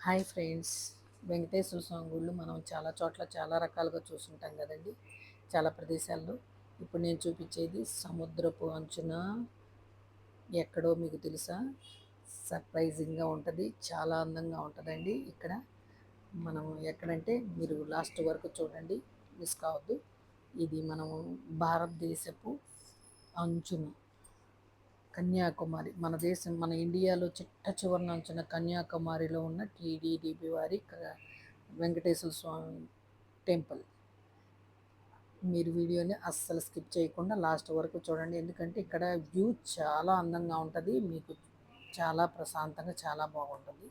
Hi friends. Venkateswara స్వామి గుళ్ళు మనం చాలా చోట్ల చాలా రకాలుగా చూసుంటాం కదండి, చాలా ప్రదేశాల్లో. ఇప్పుడు నేను చూపించేది సముద్రపు అంచున ఎక్కడో, మీకు తెలుసా? సర్ప్రైజింగ్గా ఉంటుంది, చాలా అందంగా ఉంటుందండి. ఇక్కడ మనం ఎక్కడంటే, మీరు లాస్ట్ వరకు చూడండి, మిస్ కావద్దు. ఇది మనము భారతదేశపు అంచున కన్యాకుమారి, మన దేశం, మన ఇండియాలో చిట్ట చివరన అంచున కన్యాకుమారిలో ఉన్న టీడీడీపీ వారి వెంకటేశ్వర స్వామి టెంపుల్. మీరు వీడియోని అస్సలు స్కిప్ చేయకుండా లాస్ట్ వరకు చూడండి, ఎందుకంటే ఇక్కడ వ్యూ చాలా అందంగా ఉంటుంది, మీకు చాలా ప్రశాంతంగా చాలా బాగుంటుంది.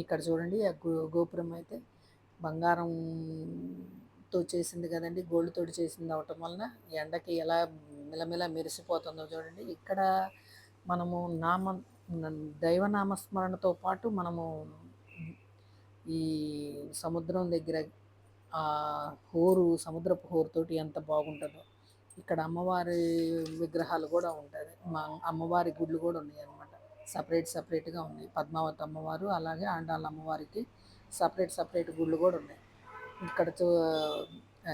ఇక్కడ చూడండి, ఆ గోపురం అయితే బంగారంతో చేసింది కదండి, గోల్డ్ తోటి చేసింది అవటం వలన ఎండకి ఎలా మిలమిల మెరిసిపోతుందో చూడండి. ఇక్కడ మనము దైవనామస్మరణతో పాటు మనము ఈ సముద్రం దగ్గర సముద్రపు హోరుతోటి ఎంత బాగుంటుందో. ఇక్కడ అమ్మవారి విగ్రహాలు కూడా ఉంటాయి, మా అమ్మవారి గుళ్ళు కూడా ఉన్నాయి అన్నమాట. సపరేట్గా ఉన్నాయి. పద్మావతి అమ్మవారు అలాగే ఆండాళ్ళ అమ్మవారికి సపరేట్ గుళ్ళు కూడా ఉన్నాయి. ఇక్కడ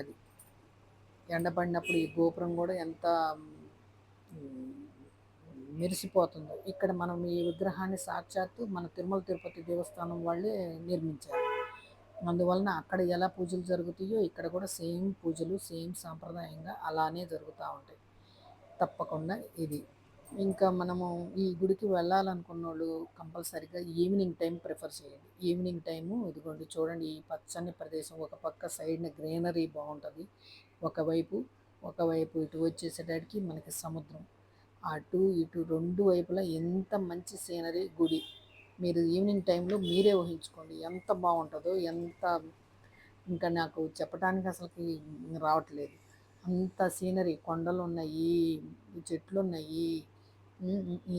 అది ఎండపడినప్పుడు ఈ గోపురం కూడా ఎంత మెరిసిపోతుందో. ఇక్కడ మనం ఈ విగ్రహాన్ని సాక్షాత్తు మన తిరుమల తిరుపతి దేవస్థానం వాళ్ళే నిర్మించారు. అందువలన అక్కడ ఎలా పూజలు జరుగుతాయో ఇక్కడ కూడా సేమ్ పూజలు, సేమ్ సాంప్రదాయంగా అలానే జరుగుతూ ఉంటాయి. తప్పకుండా ఇది. ఇంకా మనము ఈ గుడికి వెళ్ళాలనుకున్న వాళ్ళు కంపల్సరీగా ఈవినింగ్ టైం ప్రిఫర్ చేయండి. ఈవినింగ్ టైము ఇదిగోండి చూడండి, ఈ పచ్చని ప్రదేశం, ఒక పక్క సైడ్న గ్రీనరీ బాగుంటుంది, ఒకవైపు ఇటు వచ్చేసేటానికి మనకి సముద్రం, అటు ఇటు రెండు వైపులా ఎంత మంచి సీనరీ. గుడి మీరు ఈవినింగ్ టైంలో మీరే ఊహించుకోండి ఎంత బాగుంటుందో. ఇంకా నాకు చెప్పడానికి అసలుకి రావట్లేదు. అంత సీనరీ, కొండలు ఉన్నాయి, చెట్లు ఉన్నాయి, ఈ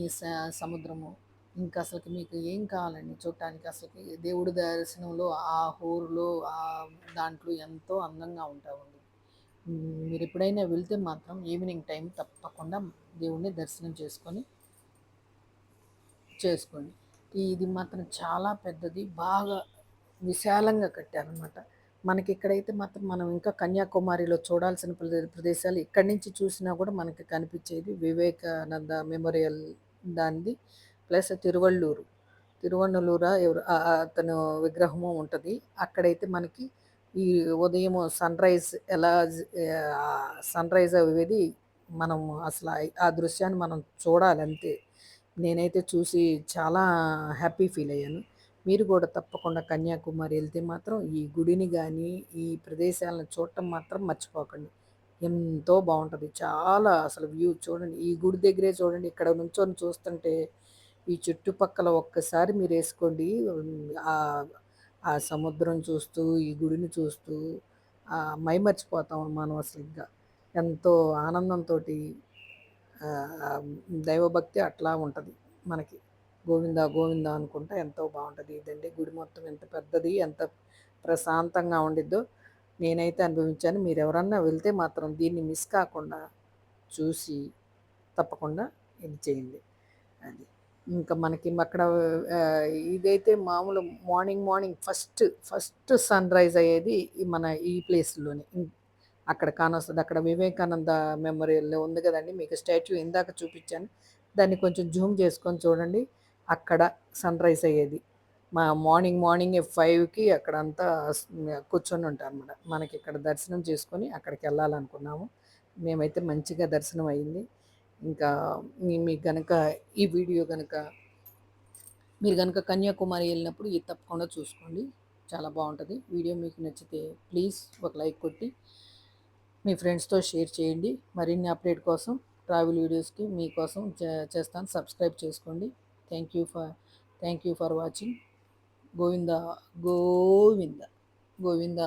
సముద్రము. ఇంకా అసలుకి మీకు ఏం కావాలండి చూడటానికి? అసలుకి దేవుడి దర్శనంలో ఆ హోరులో ఆ దాంట్లో ఎంతో అందంగా ఉంటుంది. మీరు ఎప్పుడైనా వెళ్తే మాత్రం ఈవినింగ్ టైం తప్పకుండా దేవుడిని దర్శనం చేసుకోండి. ఇది మాత్రం చాలా పెద్దది, బాగా విశాలంగా కట్టారనమాట. మనకి ఇక్కడైతే మాత్రం మనం ఇంకా కన్యాకుమారిలో చూడాల్సిన ప్రదేశాలు ఇక్కడి నుంచి చూసినా కూడా మనకి కనిపించేది వివేకానంద మెమోరియల్ దానిది, ప్లస్ తిరువన్నలూర ఎవరు అతను విగ్రహము ఉంటుంది. అక్కడైతే మనకి ఈ ఉదయం సన్ రైజ్ అయ్యేది, మనం అసలు ఆ దృశ్యాన్ని మనం చూడాలి అంతే. నేనైతే చూసి చాలా హ్యాపీ ఫీల్ అయ్యాను. మీరు కూడా తప్పకుండా కన్యాకుమారి వెళ్తే మాత్రం ఈ గుడిని కానీ ఈ ప్రదేశాలను చూడటం మాత్రం మర్చిపోకండి. ఎంతో బాగుంటుంది, చాలా అసలు వ్యూ చూడండి. ఈ గుడి దగ్గరే చూడండి, ఇక్కడ నుంచొని చూస్తుంటే ఈ చుట్టుపక్కల ఒక్కసారి మీరు వేసుకోండి, ఆ ఆ సముద్రం చూస్తూ ఈ గుడిని చూస్తూ మైమర్చిపోతాం మనం అసలు. ఇంకా ఎంతో ఆనందంతో దైవభక్తి అట్లా ఉంటుంది మనకి. గోవింద గోవింద అనుకుంటా ఎంతో బాగుంటుంది. ఇదండి గుడి మొత్తం ఎంత పెద్దది, ఎంత ప్రశాంతంగా ఉండిద్దో నేనైతే అనుభవించాను. మీరు ఎవరన్నా వెళ్తే మాత్రం దీన్ని మిస్ కాకుండా చూసి తప్పకుండా ఇది చేయండి. అది ఇంకా మనకి అక్కడ ఇదైతే మామూలు మార్నింగ్ ఫస్ట్ సన్ రైజ్ అయ్యేది మన ఈ ప్లేస్లోనే. అక్కడ కానొస్తుంది. అక్కడ వివేకానంద మెమోరియల్ ఉంది కదండి, మీకు స్టాచ్యూ ఇందాక చూపించాను, దాన్ని కొంచెం జూమ్ చేసుకొని చూడండి. అక్కడ సన్ రైజ్ అయ్యేది మార్నింగే 5కి అక్కడంతా కూర్చొని ఉంటారు అనమాట. మనకి ఇక్కడ దర్శనం చేసుకొని అక్కడికి వెళ్ళాలనుకున్నాము. మేమైతే మంచిగా దర్శనం అయింది. ఇంకా మీకు కనుక ఈ వీడియో కనుక మీరు కనుక కన్యాకుమారి వెళ్ళినప్పుడు ఇది తప్పకుండా చూసుకోండి, చాలా బాగుంటుంది. వీడియో మీకు నచ్చితే ప్లీజ్ ఒక లైక్ కొట్టి మీ ఫ్రెండ్స్తో షేర్ చేయండి. మరిన్ని అప్డేట్ కోసం ట్రావెల్ వీడియోస్కి మీకోసం చేస్తాను, సబ్స్క్రైబ్ చేసుకోండి. Thank you for watching. Govinda Govinda Govinda.